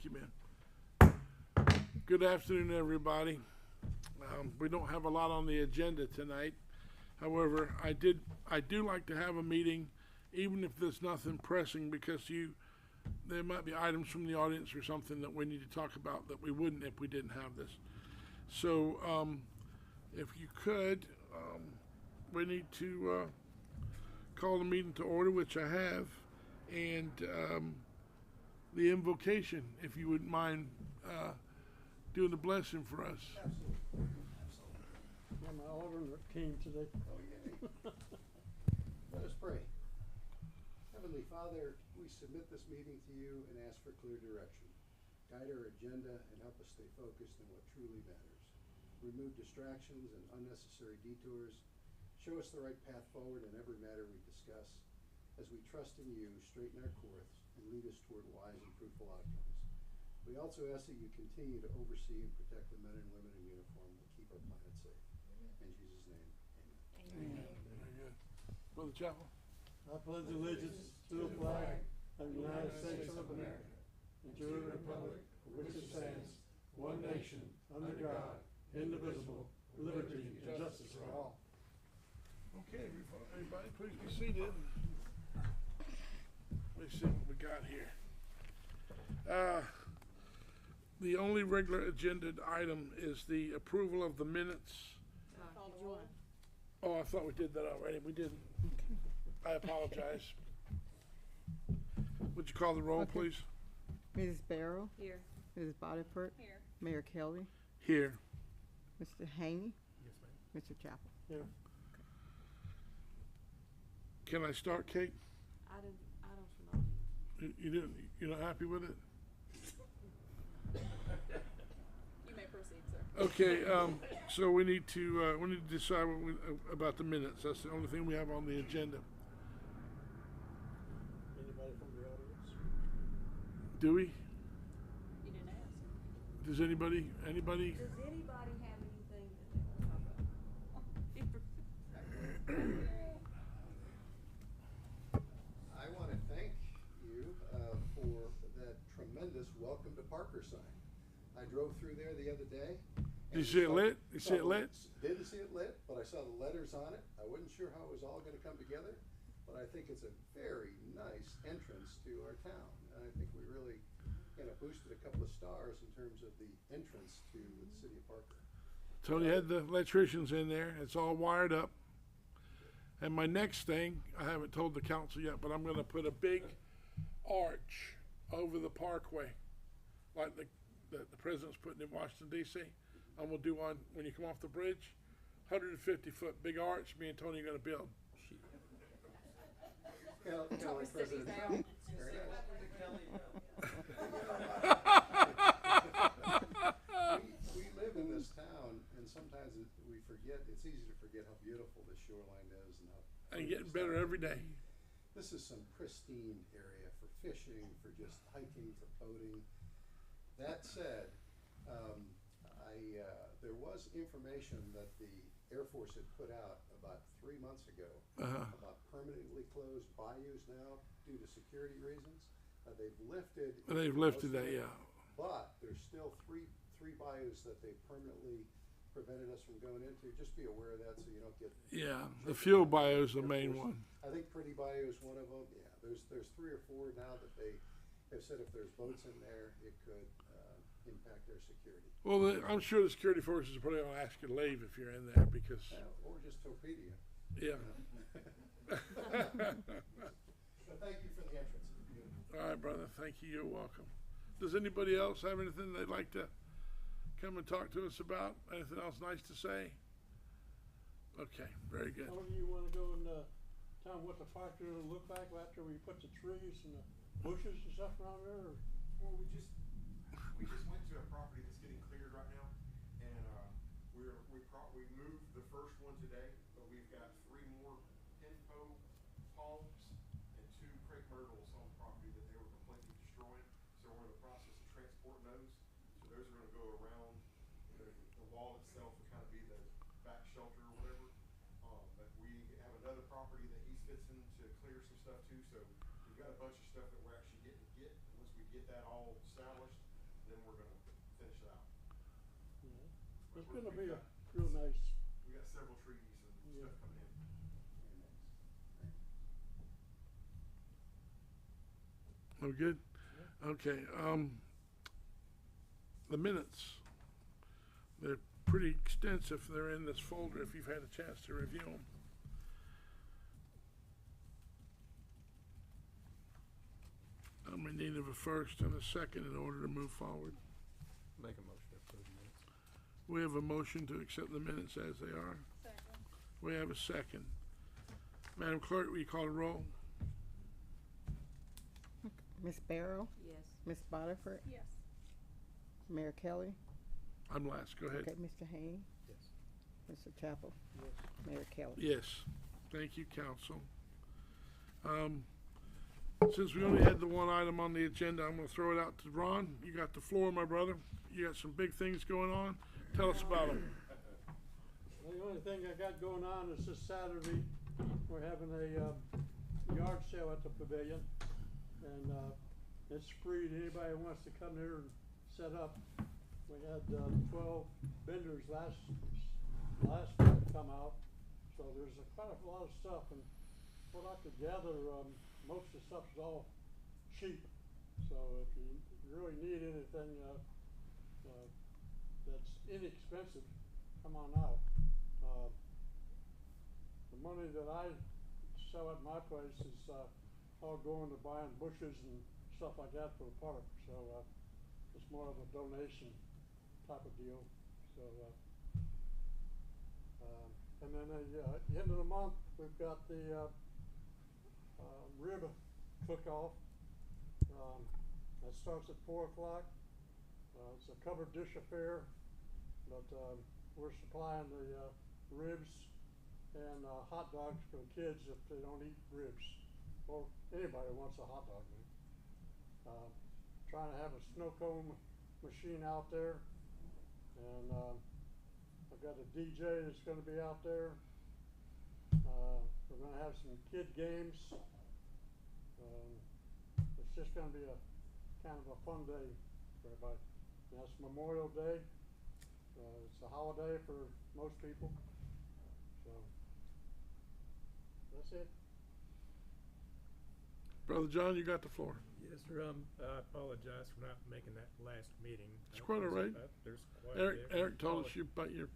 Thank you, man. Good afternoon, everybody. We don't have a lot on the agenda tonight. However, I do like to have a meeting, even if there's nothing pressing, because there might be items from the audience or something that we need to talk about that we wouldn't if we didn't have this. So, if you could, we need to call the meeting to order, which I have, and the invocation, if you wouldn't mind doing the blessing for us. Absolutely. Yeah, my alternate came today. Oh, yay. Let us pray. Heavenly Father, we submit this meeting to you and ask for clear direction. Guide our agenda and help us stay focused on what truly matters. Remove distractions and unnecessary detours. Show us the right path forward in every matter we discuss. As we trust in you, straighten our course and lead us toward wise and fruitful outcomes. We also ask that you continue to oversee and protect the men and women in uniform that keep our planet safe. In Jesus' name, amen. Amen. Very good. Brother Chapel. I pledge allegiance to the flag of the United States of America and to the republic for which it stands, one nation, under God, indivisible, with liberty and justice for all. Okay, everybody, please be seated. Let's see what we got here. The only regular agenda item is the approval of the minutes. Oh, I thought we did that already. We didn't. I apologize. Would you call the roll, Okay. please? Mrs. Barrow. Here. Mrs. Bodyford. Here. Mayor Kelly. Here. Mr. Haney. Yes, ma'am. Mr. Chapel. Yeah. Can I start, Kate? I don't know. You're not happy with it? You may proceed, sir. Okay, so we need to decide about the minutes. That's the only thing we have on the agenda. Anybody from the audience? Do we? You didn't ask. Does anybody? Does anybody have anything that they want to talk about? I want to thank you for that tremendous welcome to Parker sign. I drove through there the other day. Did you see it lit? You see it lit? Didn't see it lit, but I saw the letters on it. I wasn't sure how it was all going to come together, but I think it's a very nice entrance to our town. And I think we really boosted a couple of stars in terms of the entrance to the city of Parker. Tony had the electricians in there. It's all wired up. And my next thing, I haven't told the council yet, but I'm going to put a big arch over the parkway, like the president's putting in Washington, D.C. I'm going to do one when you come off the bridge, 150-foot big arch. Me and Tony are going to build. Kind of like President Trump. Very nice. We live in this town, and sometimes we forget. It's easy to forget how beautiful the shoreline is, And getting better every day. This is some pristine area for fishing, for just hiking, for boating. That said, there was information that the Air Force had put out about 3 months ago about permanently closed bayous now due to security reasons. They've lifted. They've lifted that, yeah. But there's still three bayous that they permanently prevented us from going into. Just be aware of that so you don't get. Yeah, the fuel bio is the main one. I think Pretty Bayou is one of them. Yeah, there's 3 or 4 now that they have said if there's boats in there, it could impact their security. Well, I'm sure the security forces are probably going to ask you to leave if you're in there because. Or just torpedo you. Yeah. But thank you for the entrance. It's beautiful. All right, brother. Thank you. You're welcome. Does anybody else have anything they'd like to come and talk to us about? Anything else nice to say? Okay, very good. Tony, you want to go and tell them what the park will look like after we put the trees and the bushes and stuff around there? Or? Well, we just went to a property that's getting cleared right now, and we moved the first one today, but we've got 3 more pinpo palms and 2 crepe myrtles on the property that they were completely destroying. So we're in the process of transporting those. So those are going to go around the wall itself to kind of be the back shelter or whatever. But we have another property that he's fixing to clear some stuff too. So we've got a bunch of stuff that we're actually getting to get. And once we get that all established, It's gonna be a real nice, We got several trees and Yeah. stuff coming in. Very nice. Very nice. Oh, good? Okay, the minutes. They're pretty extensive. They're in this folder if you've had a chance to review them. I'm in need of a first and a second in order to move forward. Make a motion to approve the minutes. We have a motion to accept the minutes as they are. Second. We have a second. Madam Clerk, will you call the roll? Ms. Barrow, Yes. Ms. Botiford, Yes. Mayor Kelly, I'm last, go ahead. okay, Mr. Haney, Yes. Mr. Chapel, yes. Mayor Kelly. Yes, thank you, council. Since we only had the one item on the agenda, I'm gonna throw it out to Ron. You got the floor, my brother. You got some big things going on. Tell us about them. The only thing I got going on is this Saturday, we're having a, yard sale at the pavilion. And, it's free to anybody who wants to come here and set up. We had, 12 vendors last time come out, so there's quite a lot of stuff, and what I could gather, most of the stuff's all cheap. So if you really need anything, that's inexpensive, come on out. The money that I sell at my place is, all going to buying bushes and stuff like that for the park, so, it's more of a donation type of deal, so, and then at the end of the month, we've got the, rib cook-off. That starts at 4 o'clock. It's a covered dish affair, but, we're supplying the, ribs and, hot dogs for the kids if they don't eat ribs, or anybody wants a hot dog, man. Trying to have a snow cone machine out there, and, I've got a DJ that's gonna be out there. We're gonna have some kid games. It's just gonna be a kind of a fun day for everybody. And that's Memorial Day. It's a holiday for most people, so that's it. Brother John, you got the floor. Yes, sir, I apologize for not making that last meeting. It's quite all right. There's quite a Eric, difference. Eric told us you about your,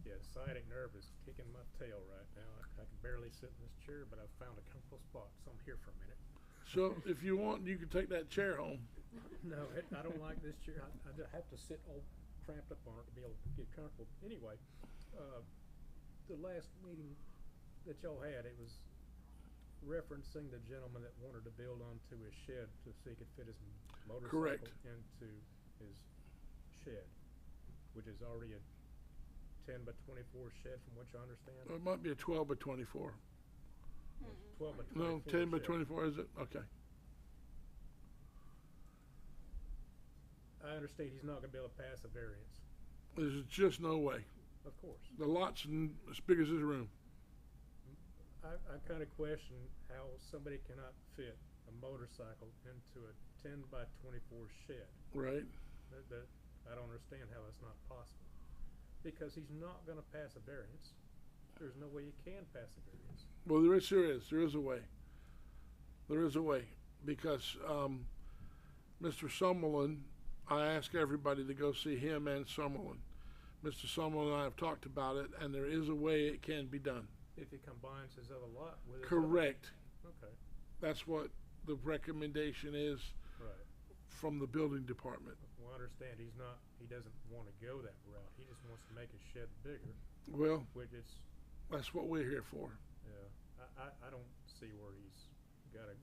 Yeah, sciatic nerve is kicking my tail right now. I can barely sit in this chair, but I've found a comfortable spot, so I'm here for a minute. so if you want, you can take that chair home. No, I don't like this chair. I have to sit all cramped up on it to be able to get comfortable. Anyway, the last meeting that y'all had, it was referencing the gentleman that wanted to build onto his shed so he could fit his motorcycle Correct. into his shed, which is already a 10 by 24 shed from what I understand. It might be a 12 by 24. 12 by 24 No, 10 by shed. 24, is it? Okay. I understand he's not gonna be able to pass a variance, There's just no way. of course. The lot's as big as this room. I kinda question how somebody cannot fit a motorcycle into a 10 by 24 shed. Right. That I don't understand how that's not possible. Because he's not gonna pass a variance. There's no way you can pass a variance. Well, there is a way. There is a way, because Mr. Summerlin, I asked everybody to go see him and Summerlin. Mr. Summerlin and I have talked about it, and there is a way it can be done. If he combines his other lot with his other. Correct. Okay, That's what the recommendation is right. from the building department. Well, I understand he doesn't wanna go that route. He just wants to make his shed bigger, Well, which it's, that's what we're here for. yeah, I don't see where he's got a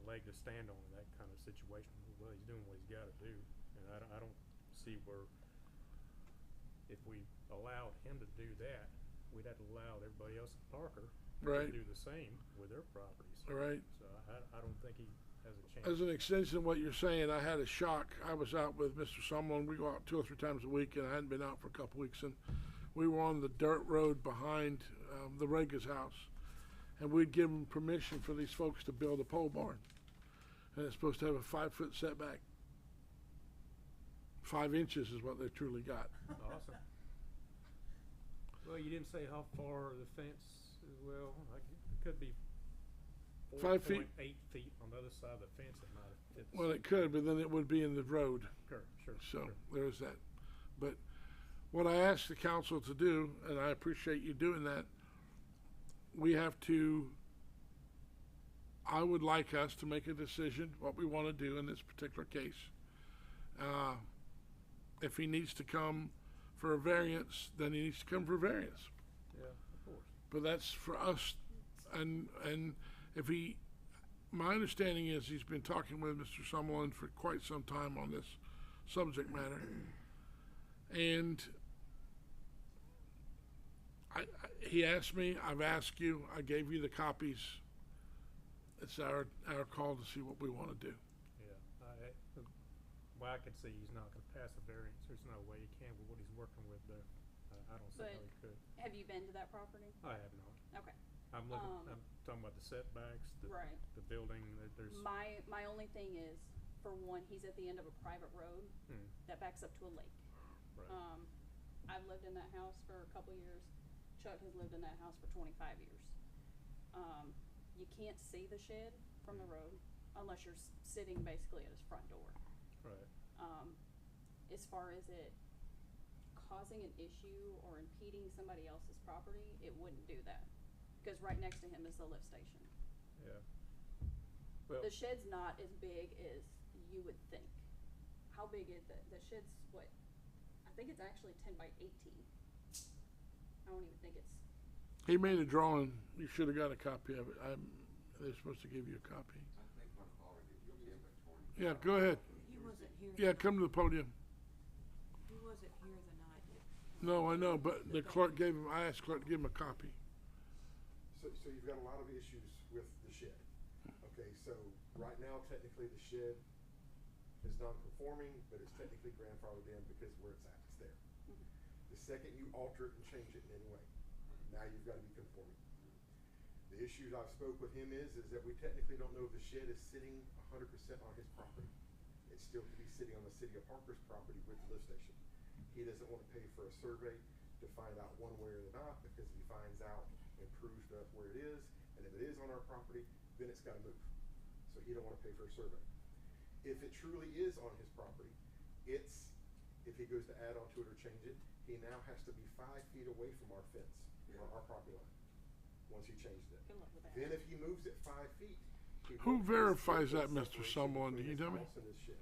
leg to stand on in that kind of situation. Well, he's doing what he's gotta do, and I don't see where, if we allowed him to do that, we'd have to allow everybody else in Parker Right. to do the same with their properties. All right. So I don't think he has a chance. As an extension of what you're saying, I had a shock. I was out with Mr. Summerlin. We go out 2 or 3 times a week, and I hadn't been out for a couple weeks. And we were on the dirt road behind the Rega's house, and we'd given permission for these folks to build a pole barn, and it's supposed to have a 5-foot setback 5 inches is what they truly got. Awesome. Well, you didn't say how far the fence is, well, it could be 5 feet. 4.8 feet on the other side of the fence. It might have fit. Well, it could, but then it would be in the road. Sure, sure. So sure. there's that. But what I asked the council to do, and I appreciate you doing that, we have to, I would like us to make a decision what we want to do in this particular case. If he needs to come for a variance, then he needs to come for variance. Yeah, of course. But that's for us, and if he, my understanding is he's been talking with Mr. Summerlin for quite some time on this subject matter. And he asked me, I've asked you, I gave you the copies. It's our call to see what we want to do. Yeah, well, I could see he's not gonna pass a variance. There's no way he can with what he's working with there. I don't see how But- he could. Have you been to that property? I have not. Okay. I'm talking about the setbacks, Right. the building, there's. My only thing is, for one, he's at the end of a private road Hmm, that backs up to a lake. right. I've lived in that house for a couple years. Chuck has lived in that house for 25 years. You can't see the shed from the road unless you're sitting basically at his front door. Right. As far as it causing an issue or impeding somebody else's property, it wouldn't do that. Because right next to him is the lift station. Yeah. Well, The shed's not as big as you would think. How big is the shed's what? I think it's actually 10 by 18. I don't even think it's, He made a drawing. You should have got a copy of it. They're supposed to give you a copy. Yeah, go ahead. He wasn't here. Yeah, come to the podium. He wasn't here the night. No, I know, but the clerk gave him, I asked clerk to give him a copy. So you've got a lot of issues with the shed. Okay, so right now technically the shed is non-conforming, but it's technically grandfathered in because where it's at, it's there. The second you alter it and change it in any way, now you've gotta be conforming. The issues I've spoke with him is that we technically don't know if the shed is sitting 100% on his property. It's still to be sitting on the city of Parker's property with the lift station. He doesn't wanna pay for a survey to find out one way or not, because if he finds out and proves to us where it is, and if it is on our property, then it's gotta move. So he don't wanna pay for a survey. If it truly is on his property, if he goes to add onto it or change it, he now has to be 5 feet away from our fence, our property line, once he changed it. good luck with that. Then if he moves it 5 feet. he Who won't have verifies this that, Mr. separation Summerlin? Do between you his tell me? house and his shed.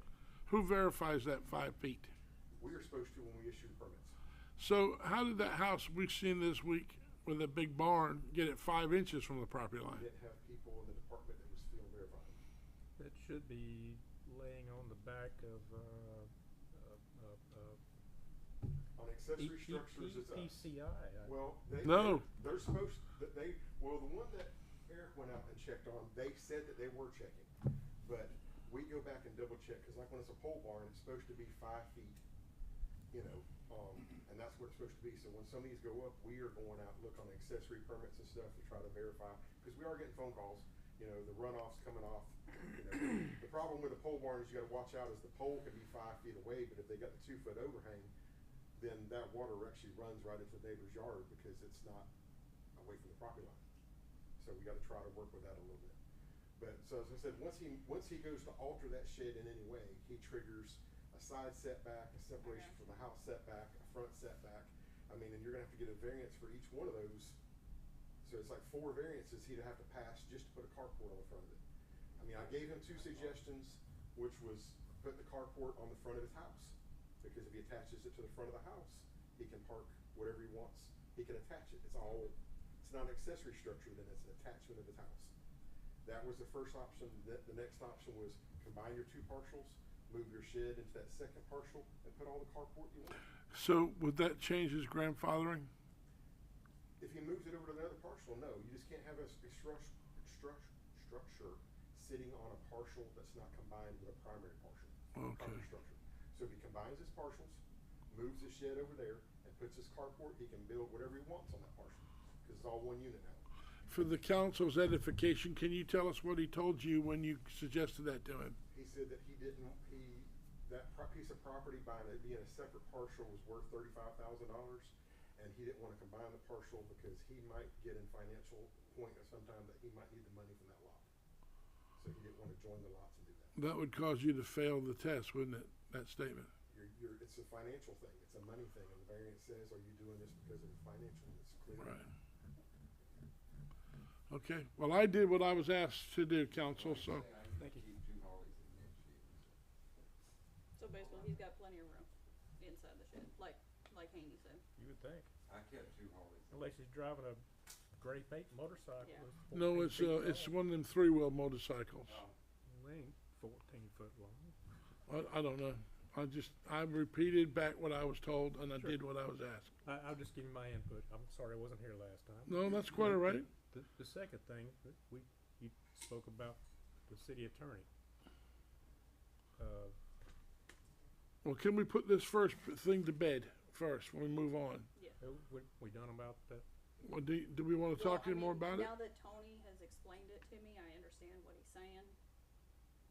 Who verifies that 5 feet? We are supposed to when we issue the permits. So how did that house we've seen this week with a big barn get it 5 inches from the property We line? didn't have people in the department that was field verifying. it should be laying on the back of, On accessory structures, it's us. PCI. Well, No. they're supposed, well, the one that Eric went out and checked on, they said that they were checking. But we go back and double check, cause like when it's a pole barn, it's supposed to be 5 feet, and that's what it's supposed to be. So when some of these go up, we are going out and look on accessory permits and stuff to try to verify, cause we are getting phone calls, the runoff's coming off. The problem with a pole barn is you gotta watch out is the pole can be 5 feet away, but if they got the 2-foot overhang, then that water actually runs right into the neighbor's yard because it's not away from the property line. So we gotta try to work with that a little bit. But, so as I said, once he goes to alter that shed in any way, he triggers a side setback, a separation from the house setback, a front setback. I mean, and you're gonna have to get a variance for each one of those. So it's like 4 variances he'd have to pass just to put a carport on the front of it. I mean, I gave him 2 suggestions, which was put the carport on the front of his house. Because if he attaches it to the front of the house, he can park whatever he wants. He can attach it. It's not an accessory structure, then it's an attachment of his house. That was the first option. The next option was combine your 2 partials, move your shed into that second partial, and put all the carport you want. So would that change his grandfathering? If he moves it over to the other partial, no. You just can't have a structure sitting on a partial that's not combined with a primary partial. Okay. Primary structure. So if he combines his partials, moves his shed over there, and puts his carport, he can build whatever he wants on that partial, because it's all one unit now. For the council's edification, can you tell us what he told you when you suggested that to him? He said that he piece of property buying it, being a separate parcel was worth $35,000. And he didn't wanna combine the parcel because he might get in financial point at some time that he might need the money from that lot. So he didn't wanna join the lots and do that. That would cause you to fail the test, wouldn't it, that statement? It's a financial thing, it's a money thing, and the variance says, are you doing this because of financial, it's clear. Right. Okay, well, I did what I was asked to do, council, so, Thank you. So basically, he's got plenty of room inside the shed, like Haney said. You would think, I kept 2 Harleys. unless he's driving a gray paint motorcycle. Yeah. that's no, 14 it's, feet it's long. one of them three-wheel motorcycles. They ain't 14 foot long. I don't know. I repeated back what I was told, and I Sure. did what I was asked. I'll just give you my input. I'm sorry I wasn't here last time. No, that's quite all right. The second thing, that you spoke about the city attorney. Well, can we put this first thing to bed first when we move on? We done about that? Well, do we want to talk any more about it? Now that Tony has explained it to me, I understand what he's saying.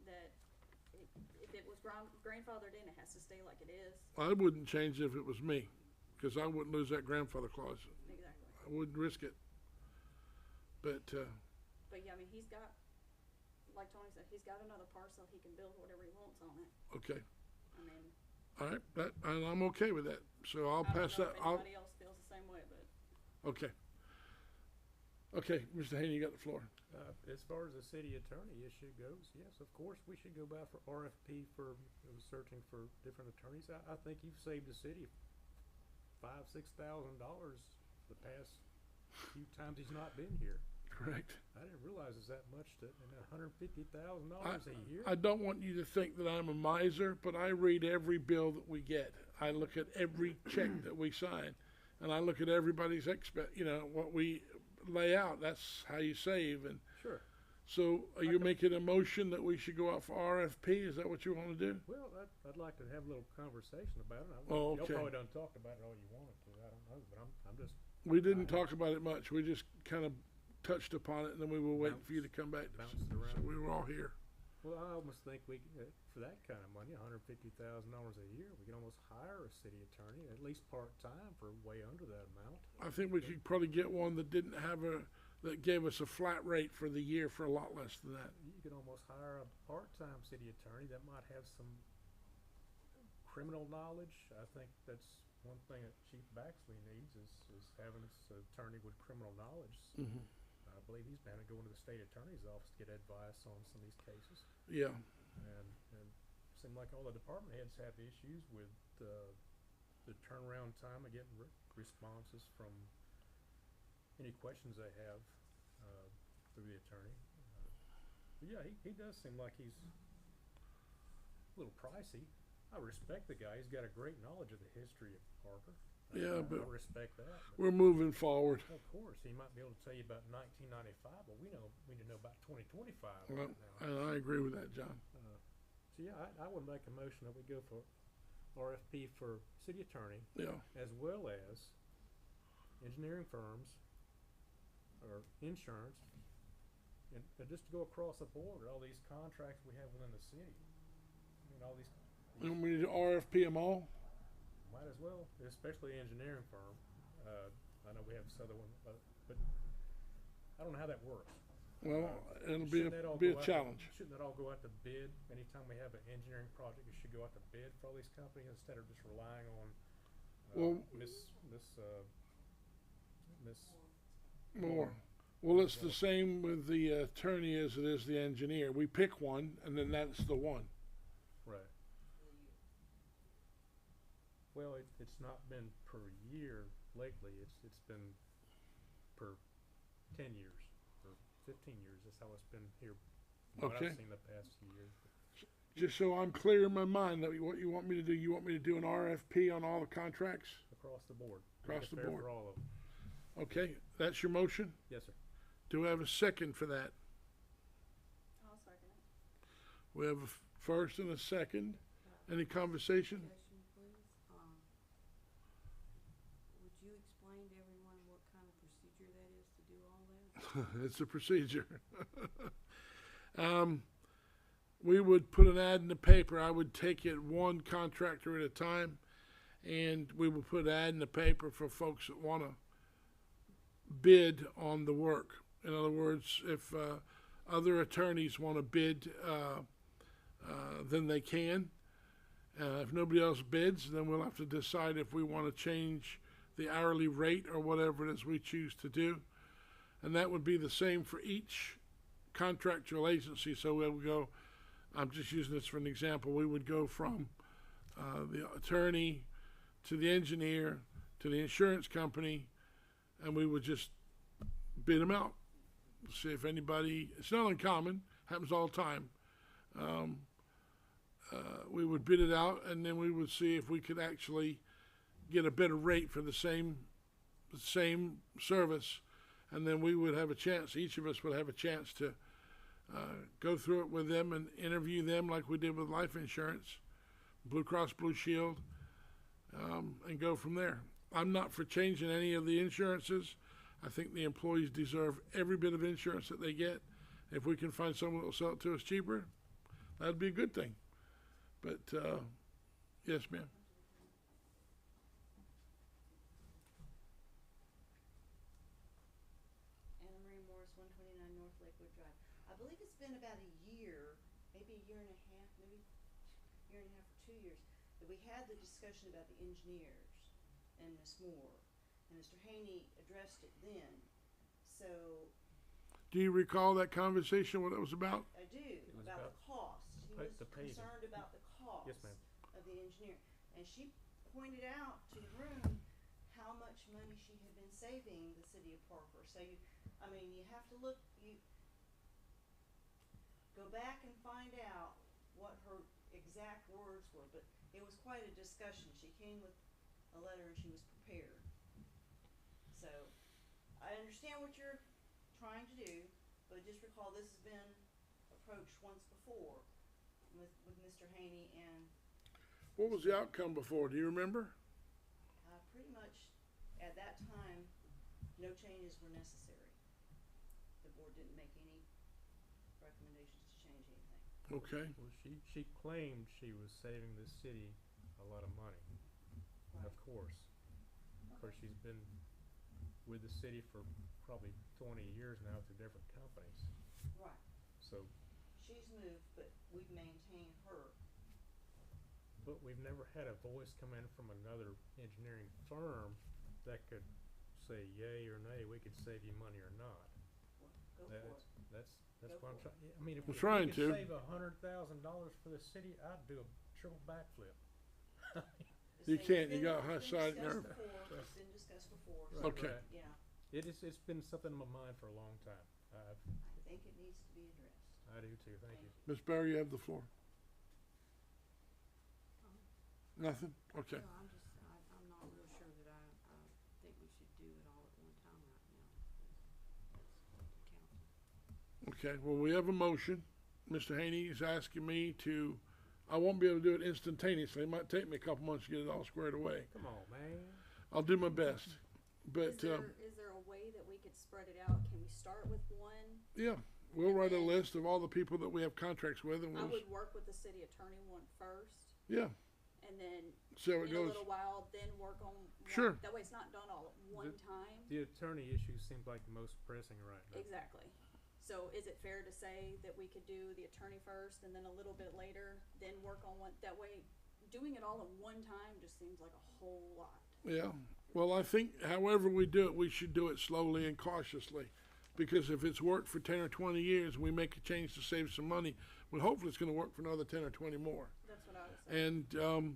That if it was grandfathered in, it has to stay like it is. I wouldn't change it if it was me, because I wouldn't lose that grandfather clause. Exactly. I wouldn't risk it. But, But yeah, I mean, he's got, like Tony said, he's got another parcel, he can build whatever he wants on it. okay, I mean, all right, and I'm okay with that. So I'll I don't pass know that, if anybody else feels the same way, but okay. Okay, Mr. Haney, you got the floor. As far as the city attorney issue goes, yes, of course, we should go back for RFP for searching for different attorneys. I think you've saved the city $5,000-6,000 the past few times he's not been here. Correct. I didn't realize it's that much to, and $150,000 a year. I don't want you to think that I'm a miser, but I read every bill that we get. I look at every check that we sign, and I look at everybody's what we lay out. That's how you save. And Sure. so, are you making a motion that we should go out for RFP? Is that what you want to do? Well, I'd like to have a little conversation about it. Oh, Y'all okay. probably done talked about it all you wanted to. I don't know, but I'm just. We didn't talk about it much. We just kind of touched upon it, and then we were waiting for you to come back. Bounced So around. we were all here. Well, I almost think for that kind of money, $150,000 a year, we can almost hire a city attorney, at least part-time, for way under that amount. I think we could probably get one that didn't have that gave us a flat rate for the year for a lot less than that. You could almost hire a part-time city attorney that might have some criminal knowledge. I think that's one thing that Chief Baxley needs is having an attorney with criminal knowledge. Mm-hmm. I believe he's going to go into the state attorney's office to get advice on some of these cases. Yeah. And it seemed like all the department heads have issues with the turnaround time of getting responses from any questions they have through the attorney. But yeah, he does seem like he's a little pricey. I respect the guy. He's got a great knowledge of the history of Parker. Yeah, but I respect that. But we're moving forward. of course, he might be able to tell you about 1995, but we need to know about 2025 Well, right now. and I agree with that, John. So yeah, I would make a motion that we go for RFP for city attorney Yeah. as well as engineering firms or insurance, and just to go across the board, all these contracts we have within the city. I mean, all these And we need to RFP them all. might as well, especially the engineering firm. I know we have this other one, but I don't know how that works. Well, it'll be Shouldn't that all be a go out challenge. Shouldn't that all go out to bid? Anytime we have an engineering project, it should go out to bid for all these companies instead of just relying on Well- More. Well, it's the same with the attorney as it is the engineer. We pick one, and then that's the one. Right. Well, it's not been per year lately. It's been per 10 years or 15 years. That's how it's been here. What Okay. I've seen the past few years. Just so I'm clear in my mind that what you want me to do, you want me to do an RFP on all the contracts? Across the board. Across Make it the fair board. for all of them. Okay, that's your motion? Yes, sir. Do we have a second for that? I'll second it. We have a first and a second. Any conversation? Question, please. Would you explain to everyone what kind of procedure that is to do all that? It's a procedure. we would put an ad in the paper. I would take it one contractor at a time, and we would put an ad in the paper for folks that want to bid on the work. In other words, if other attorneys want to bid, then they can. If nobody else bids, then we'll have to decide if we want to change the hourly rate or whatever it is we choose to do. And that would be the same for each contractual agency. So we'll go, I'm just using this for an example, we would go from the attorney to the engineer to the insurance company, and we would just bid them out. See if anybody, it's not uncommon, happens all the time. We would bid it out, and then we would see if we could actually get a better rate for the same service, and then we would have a chance, each of us would have a chance to go through it with them and interview them like we did with life insurance, Blue Cross Blue Shield, and go from there. I'm not for changing any of the insurances. I think the employees deserve every bit of insurance that they get. If we can find someone that will sell it to us cheaper, that'd be a good thing. But, yes, ma'am. Anna Marie Morris, 129 North Lakewood Drive. I believe it's been about a year, maybe a year and a half, maybe year and a half or 2 years, that we had the discussion about the engineers and Ms. Moore. And Mr. Haney addressed it then. So Do you recall that conversation, what it was about? I do, was about the cost. He was the paving. concerned about the cost Yes, ma'am. of the engineer. And she pointed out to the room how much money she had been saving the city of Parker. So you have to look, you go back and find out what her exact words were, but it was quite a discussion. She came with a letter and she was prepared. So I understand what you're trying to do, but just recall this has been approached once before with Mr. Haney, and What was the outcome before? Do you remember? pretty much at that time, no changes were necessary. The board didn't make any recommendations to change anything. Okay. Well, she claimed she was saving the city a lot of money. Of course. Of course, she's been with the city for probably 20 years now through different companies. Right. So, She's moved, but we've maintained her. but we've never had a voice come in from another engineering firm that could say yay or nay, we could save you money or not. Well, go for it. That's Go what I'm for trying, I mean, if We're we trying could to. save $100,000 for the city, I'd do a triple backflip. You This can't, thing you got has been high side discussed nerve. before, It's been discussed before, Right, so, Okay. right. yeah, It's been something in my mind for a long time. I think it needs to be addressed. I do too, thank you. Ms. Barry, you have the floor. Nothing? Okay. No, I'm not real sure that I think we should do it all at one time right now. That's up to council. Okay, well, we have a motion. Mr. Haney is asking me to, I won't be able to do it instantaneously. It might take me a couple months to get it all squared away. Come on, man. I'll do my best. But, Is there a way that we could spread it out? Can we start with one? yeah, we'll write a list of all the people that we have contracts with, and I we'll, would work with the city attorney one first, yeah, and then see how it in a goes. little while, then work on one. Sure. That way it's not done all at one time. The attorney issue seems like the most pressing right now. Exactly. So is it fair to say that we could do the attorney first and then a little bit later, then work on one? That way, doing it all at one time just seems like a whole lot. Yeah, well, I think however we do it, we should do it slowly and cautiously. Because if it's worked for 10 or 20 years, and we make a change to save some money, well, hopefully it's gonna work for another 10 or 20 more. That's what I was saying. And,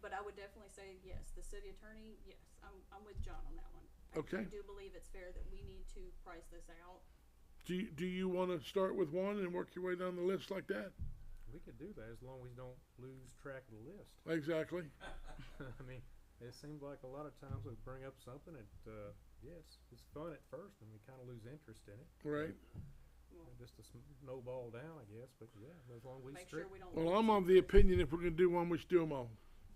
But I would definitely say yes, the city attorney, yes, I'm with John on that one. Okay. I do believe it's fair that we need to price this out. do you wanna start with one and work your way down the list like that? We could do that as long as we don't lose track of the list. Exactly. I mean, it seems like a lot of times we bring up something and, it's fun at first and we kinda lose interest in it. Right. Just to snowball down, I guess, but yeah, as long as we Make sure strict. we don't. Well, lose I'm of the interest. opinion if we're gonna do one, we should do them all.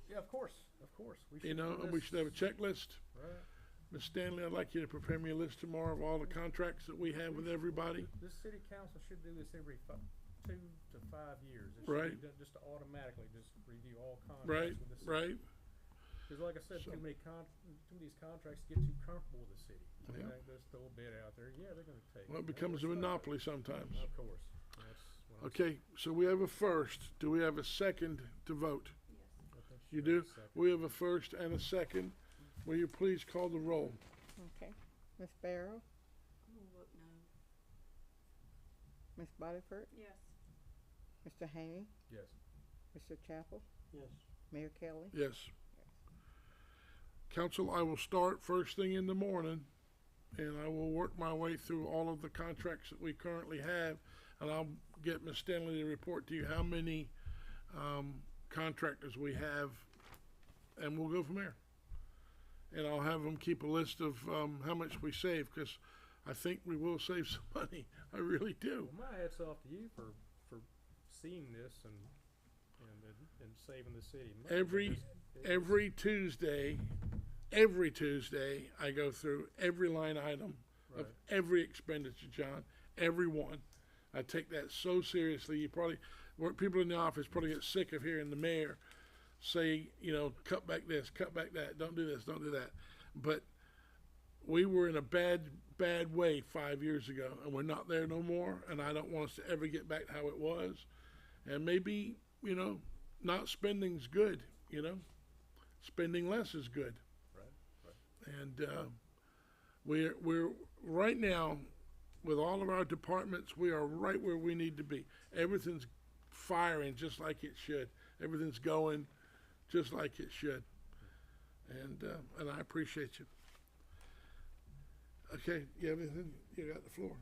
Yeah, of course, we should. You know, do and we this. should have a checklist. Right. Ms. Stanley, I'd like you to prepare me a list tomorrow of all the contracts that we have with everybody. This city council should do this every 2 to 5 years. It should Right. be done just to automatically just review all Right, contracts with the city. right? Because like I said, So- too many of these contracts get too comfortable with the city. They Yeah. just throw a bid out there, yeah, they're gonna take it. Well, it becomes a monopoly sometimes. Of course, that's what I'm Okay, so we have a first. Do we have a second to vote? Yes. I think You should have do? a second. We have a first and a second. Will you please call the roll? Okay. Ms. Barrow, I'm gonna vote no. Ms. Bodyford, Yes. Mr. Haney, Yes. Mr. Chapel, Yes. Mayor Kelly. Yes. Council, I will start first thing in the morning, and I will work my way through all of the contracts that we currently have, and I'll get Ms. Stanley to report to you how many contractors we have, and we'll go from there. And I'll have them keep a list of how much we save, because I think we will save some money. I really do. Well, my hat's off to you for seeing this and saving the city money. Every Tuesday, I go through every line item of Right. every expenditure, John, every one. I take that so seriously. You probably, people in the office probably get sick of hearing the mayor say, you know, cut back this, cut back that, don't do this, don't do that. But we were in a bad way 5 years ago, and we're not there no more, and I don't want us to ever get back how it was. And maybe, you know, not spending's good, you know. Spending less is good. Right. And we're right now, with all of our departments, we are right where we need to be. Everything's firing just like it should. Everything's going just like it should. And I appreciate you. Okay, you have anything? You got the floor.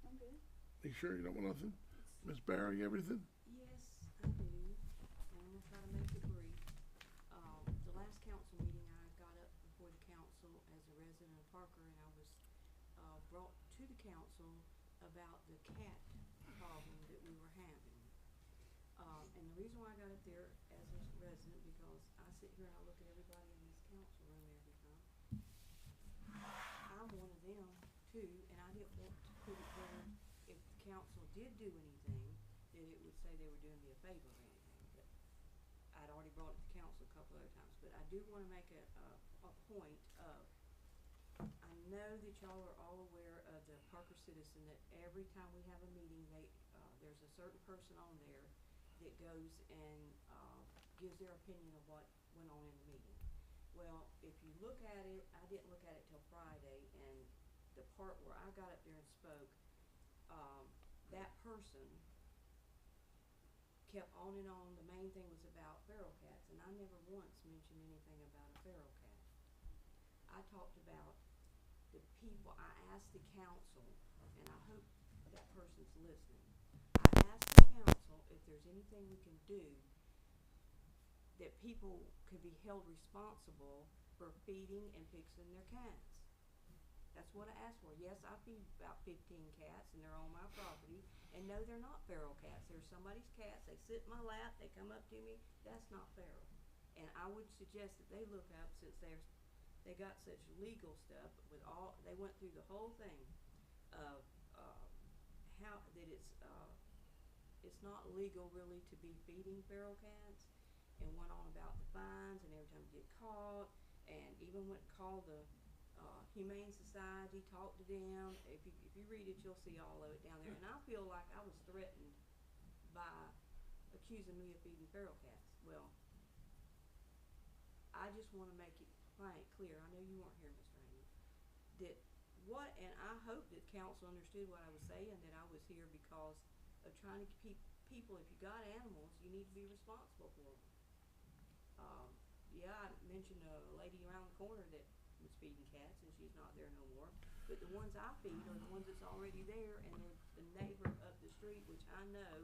I'm good. You sure you don't want nothing? Ms. Barrow, you have anything? Yes, I do, and I'm gonna try to make it brief. The last council meeting, I got up before the council as a resident of Parker, and I was, brought to the council about the cat problem that we were having. And the reason why I got up there as a resident, because I sit here and I look at everybody in this council room every time. I'm one of them too, and I didn't want to put it there if the council did do anything, that it would say they were doing me a favor or anything, but I'd already brought it to council a couple other times, but I do wanna make a point of, I know that y'all are all aware of the Parker Citizen, that every time we have a meeting, there's a certain person on there that goes and, gives their opinion of what went on in the meeting. Well, if you look at it, I didn't look at it till Friday, and the part where I got up there and spoke, that person kept on and on. The main thing was about feral cats, and I never once mentioned anything about a feral cat. I talked about the people, I asked the council, and I hope that person's listening. I asked the council if there's anything we can do that people could be held responsible for feeding and fixing their cats. That's what I asked for. Yes, I feed about 15 cats, and they're on my property, and no, they're not feral cats. They're somebody's cats. They sit in my lap, they come up to me. That's not feral. And I would suggest that they look up, since they got such legal stuff with all, they went through the whole thing of how that it's not legal really to be feeding feral cats, and went on about the fines, and every time you get caught, and even went and called the Humane Society, talked to them. If you read it, you'll see all of it down there. And I feel like I was threatened by accusing me of feeding feral cats. Well, I just want to make it clear. I know you weren't here, Mr. Haney. And I hope that council understood what I was saying, that I was here because of trying to keep people, if you got animals, you need to be responsible for them. Yeah, I mentioned a lady around the corner that was feeding cats, and she's not there no more. But the ones I feed are the ones that's already there, and they're the neighbor up the street, which I know,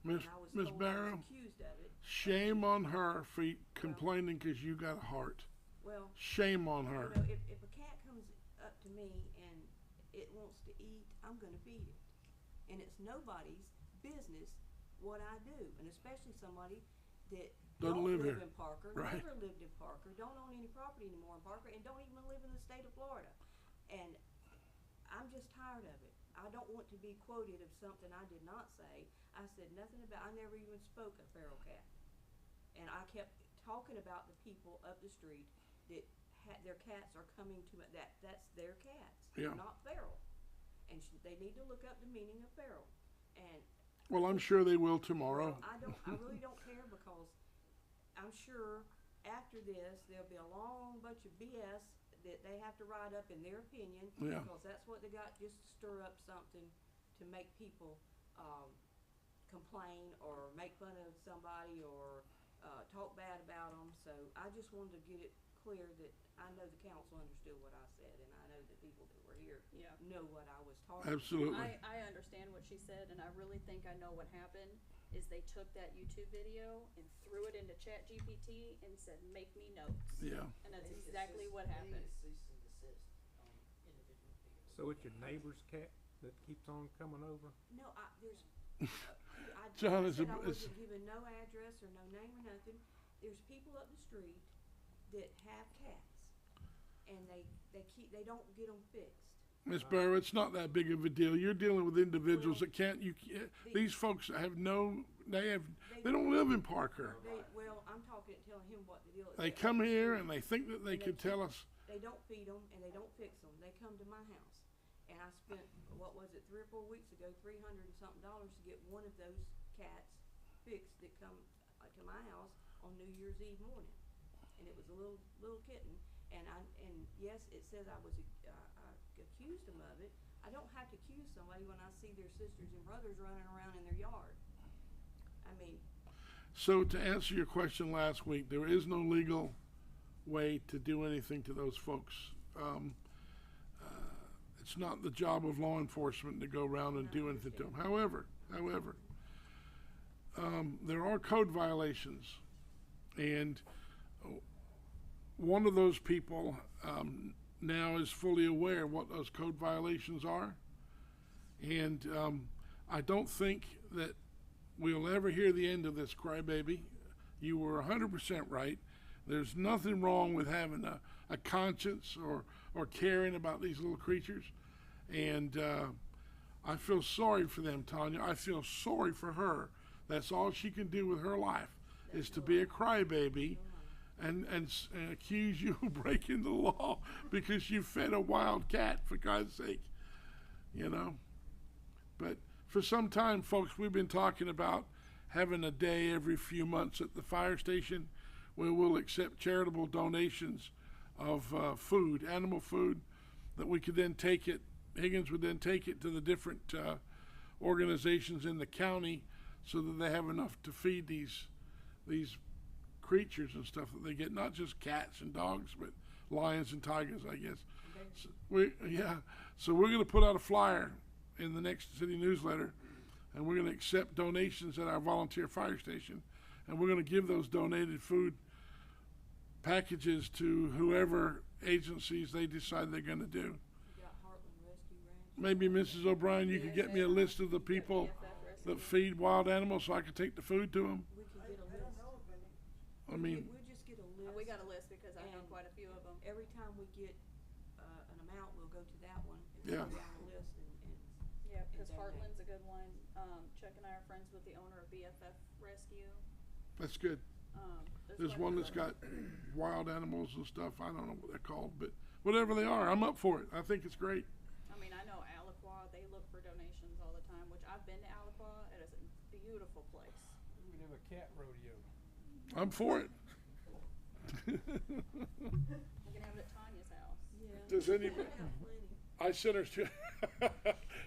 Miss and I was Miss told I Barrow, was accused of it. shame on her for complaining because you got a heart. Well, Shame on her. you know, if a cat comes up to me and it wants to eat, I'm gonna feed it. And it's nobody's business what I do, and especially somebody that Doesn't live here. in Parker, Right. never lived in Parker, don't own any property anymore in Parker, and don't even live in the state of Florida. And I'm just tired of it. I don't want to be quoted of something I did not say. I said nothing about, I never even spoke of feral cat. And I kept talking about the people up the street that their cats are coming to, that's their cats. Yeah. They're not feral. And they need to look up the meaning of feral. And Well, I'm sure they will tomorrow. I really don't care, because I'm sure after this, there'll be a long bunch of BS that they have to write up in their opinion. Yeah. Because that's what they got, just to stir up something to make people, complain or make fun of somebody or, talk bad about them. So I just wanted to get it clear that I know the council understood what I said, and I know the people that were here Yeah. know what I was talking about. Absolutely. I understand what she said, and I really think I know what happened, is they took that YouTube video and threw it into ChatGPT and said, make me notes. Yeah. And that's exactly what happened. So it's your neighbor's cat that keeps on coming over? No, there's, John, I it's said a- I it's- wasn't giving no address or no name or nothing. There's people up the street that have cats, and they don't get them fixed. Miss Barrow, it's not that big of a deal. You're dealing with individuals that can't, these folks have they don't live in Parker. Well, I'm telling him what the deal is. They come here and they think that they can tell us, They don't feed them and they don't fix them. They come to my house, and I spent, what was it, 3 or 4 weeks ago, $300 and something to get one of those cats fixed that come to my house on New Year's Eve morning, and it was a little kitten. And yes, it says I accused them of it. I don't have to accuse somebody when I see their sisters and brothers running around in their yard. I mean, so to answer your question last week, there is no legal way to do anything to those folks. It's not the job of law enforcement to go around and do anything to them. However, there are code violations, and one of those people now is fully aware of what those code violations are, and I don't think that we'll ever hear the end of this crybaby. You were 100% right. There's nothing wrong with having a conscience or caring about these little creatures, and I feel sorry for them, Tanya. I feel sorry for her. That's all she can do with her life, is to be a crybaby and accuse you of breaking the law because you fed a wild cat, for God's sake, you know. But for some time, folks, we've been talking about having a day every few months at the fire station where we'll accept charitable donations of food, animal food, that we could then take it, Higgins would then take it to the different organizations in the county so that they have enough to feed these creatures and stuff that they get, not just cats and dogs, but lions and tigers, I guess. So we're going to put out a flyer in the next city newsletter, and we're going to accept donations at our volunteer fire station, and we're going to give those donated food packages to whoever agencies they decide they're going to do. you got Heartland Rescue Ranch. Maybe Mrs. O'Brien, you could get me a list of the people that feed wild animals so I could take the food to them. We could get a list. I mean, We'll just get a list. We got a list because I know And quite a few of them. Every time we get an amount, we'll go to that one and Yeah. go down the list and Yeah, because donate. Heartland's a good one. Chuck and I are friends with the owner of BFF Rescue. that's good. There's quite a one few that's of 'em. got wild animals and stuff. I don't know what they're called, but whatever they are, I'm up for it. I think it's great. I mean, I know Aliqua, they look for donations all the time, which I've been to Aliqua. It is a beautiful place. We can have a cat rodeo. I'm for it. We can have it at Tanya's house. Yeah. Does anybody? We have plenty. I sent her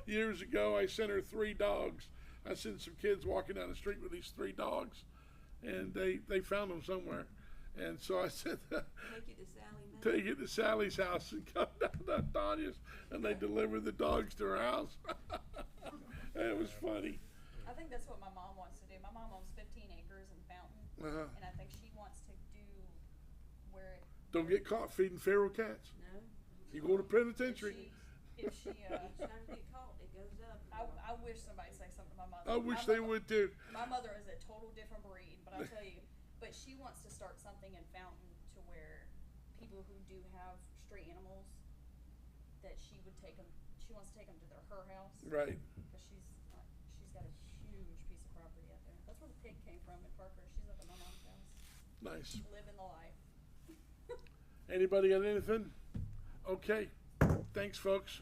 years ago. I sent her 3 dogs. I sent some kids walking down the street with these 3 dogs, and they found them somewhere. And so I said, Take it to Sally Mae. take it to Sally's house and come down to Tanya's, and they delivered the dogs to her house. It was funny. I think that's what my mom wants to do. My mom owns 15 acres in Fountain, Uh-huh. and I think she wants to do where it, Don't get caught feeding feral cats. No. You go to penitentiary. if she Each time you get caught, it goes up. I wish somebody say something to my mother. I wish they would too. My mother is a total different breed, but I'll tell you, But she wants to start something in Fountain to where people who do have stray animals, that she would take them, she wants to take them to her house. Right. Cause she's got a huge piece of property out there. That's where the pig came from in Parker. She's up at my mom's house, Nice. living the life. Anybody got anything? Okay. Thanks, folks.